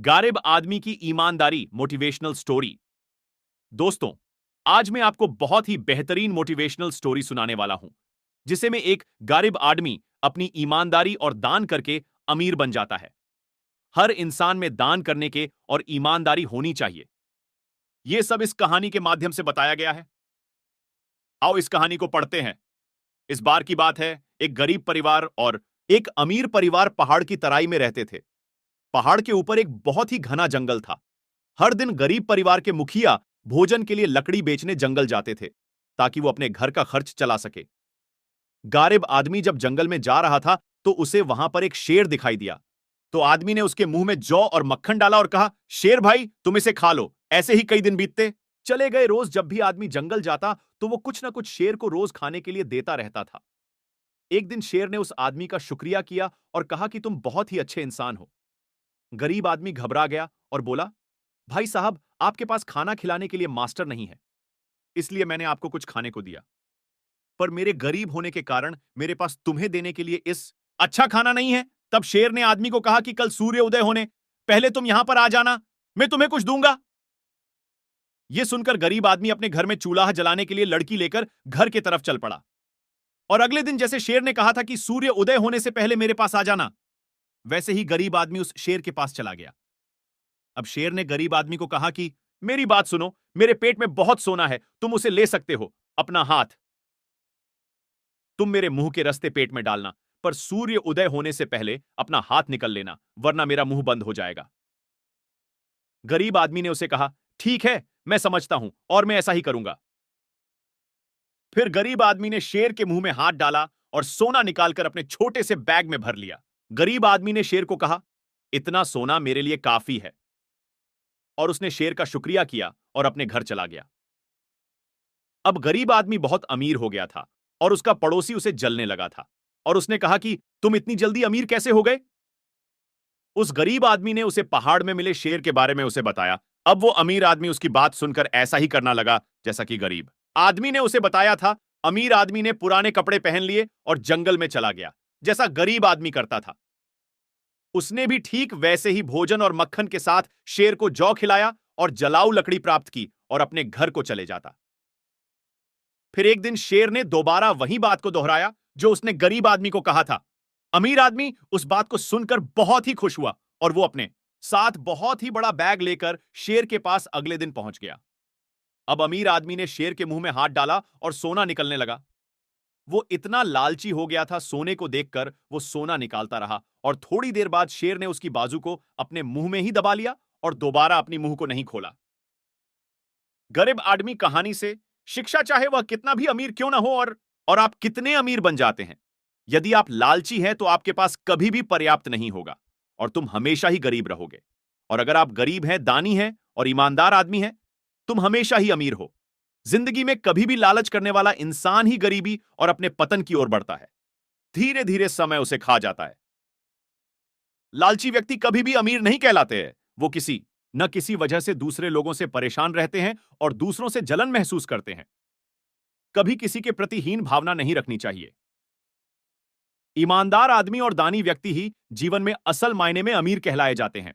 गालिब आदमी की ईमानदारी मोटिवेशनल स्टोरी। दोस्तों, आज मैं आपको बहुत ही बेहतरीन मोटिवेशनल स्टोरी सुनाने वाला हूं, जिसे में एक गालिब आदमी अपनी ईमानदारी और दान करके अमीर बन जाता है। हर इंसान में दान करने के और ईमानदारी होनी चाहिए। यह सब इस कहानी के माध्यम से बताया गया है। आओ इस कहानी को पढ़ते हैं। इस बार की बात है, एक गरीब परिवार और एक अमीर परिवार पहाड़ की तराई में रहते थे। पहाड़ के ऊपर एक बहुत ही घना जंगल था। हर दिन गरीब परिवार के मुखिया भोजन के लिए लकड़ी बेचने जंगल जाते थे, ताकि वो अपने घर का खर्च चला सके। गालिब आदमी जब जंगल में जा रहा था, तो उसे वहां पर एक शेर दिखाई दिया। तो आदमी ने उसके मुंह में जौ और मक्खन डाला और कहा, शेर भाई, तुम इसे खा लो। ऐसे ही कई दिन बीतते चले गए। रोज जब भी आदमी जंगल जाता, तो वो कुछ ना कुछ शेर को रोज खाने के लिए देता रहता था। एक दिन शेर ने उस आदमी का शुक्रिया किया और कहा कि तुम बहुत ही अच्छे इंसान हो। गरीब आदमी घबरा गया और बोला, भाई साहब, आपके पास खाना खिलाने के लिए मास्टर नहीं है, इसलिए मैंने आपको कुछ खाने को दिया। पर मेरे गरीब होने के कारण मेरे पास तुम्हें देने के लिए इस अच्छा खाना नहीं है। तब शेर ने आदमी को कहा कि कल सूर्य उदय होने पहले तुम यहां पर आ जाना, मैं तुम्हें कुछ दूंगा। यह सुनकर गरीब आदमी अपने घर में चूल्हा जलाने के लिए लड़की लेकर घर की तरफ चल पड़ा। और अगले दिन जैसे शेर ने कहा था कि सूर्य उदय होने से पहले मेरे पास आ जाना, वैसे ही गरीब आदमी उस शेर के पास चला गया। अब शेर ने गरीब आदमी को कहा कि मेरी बात सुनो, मेरे पेट में बहुत सोना है, तुम उसे ले सकते हो। अपना हाथ तुम मेरे मुंह के रास्ते पेट में डालना, पर सूर्य उदय होने से पहले अपना हाथ निकल लेना, वरना मेरा मुंह बंद हो जाएगा। गरीब आदमी ने उसे कहा, ठीक है, मैं समझता हूं और मैं ऐसा ही करूंगा। फिर गरीब आदमी ने शेर के मुंह में हाथ डाला और सोना निकालकर अपने छोटे से बैग में भर लिया। गरीब आदमी ने शेर को कहा, इतना सोना मेरे लिए काफी है। और उसने शेर का शुक्रिया किया और अपने घर चला गया। अब गरीब आदमी बहुत अमीर हो गया था और उसका पड़ोसी उसे जलने लगा था और उसने कहा कि तुम इतनी जल्दी अमीर कैसे हो गए। उस गरीब आदमी ने उसे पहाड़ में मिले शेर के बारे में उसे बताया। अब वो अमीर आदमी उसकी बात सुनकर ऐसा ही करना लगा जैसा कि गरीब आदमी ने उसे बताया था। अमीर आदमी ने पुराने कपड़े पहन लिए और जंगल में चला गया, जैसा गरीब आदमी करता था। उसने भी ठीक वैसे ही भोजन और मक्खन के साथ शेर को जौ खिलाया और जलाऊ लकड़ी प्राप्त की और अपने घर को चले जाता। फिर एक दिन शेर ने दोबारा वही बात को दोहराया जो उसने गरीब आदमी को कहा था। अमीर आदमी उस बात को सुनकर बहुत ही खुश हुआ और वो अपने साथ बहुत ही बड़ा बैग लेकर शेर के पास अगले दिन पहुंच गया। अब अमीर आदमी ने शेर के मुंह में हाथ डाला और सोना निकलने लगा। वो इतना लालची हो गया था, सोने को देखकर वो सोना निकालता रहा और थोड़ी देर बाद शेर ने उसकी बाजू को अपने मुंह में ही दबा लिया और दोबारा अपनी मुंह को नहीं खोला। गरीब आदमी कहानी से शिक्षा, चाहे वह कितना भी अमीर क्यों ना हो और आप कितने अमीर बन जाते हैं, यदि आप लालची हैं तो आपके पास कभी भी पर्याप्त नहीं होगा और तुम हमेशा ही गरीब रहोगे। और अगर आप गरीब हैं, दानी हैं और ईमानदार आदमी हैं, तुम हमेशा ही अमीर हो। जिंदगी में कभी भी लालच करने वाला इंसान ही गरीबी और अपने पतन की ओर बढ़ता है। धीरे धीरे समय उसे खा जाता है। लालची व्यक्ति कभी भी अमीर नहीं कहलाते हैं। वो किसी न किसी वजह से दूसरे लोगों से परेशान रहते हैं और दूसरों से जलन महसूस करते हैं। कभी किसी के प्रति हीन भावना नहीं रखनी चाहिए। ईमानदार आदमी और दानी व्यक्ति ही जीवन में असल मायने में अमीर कहलाए जाते हैं।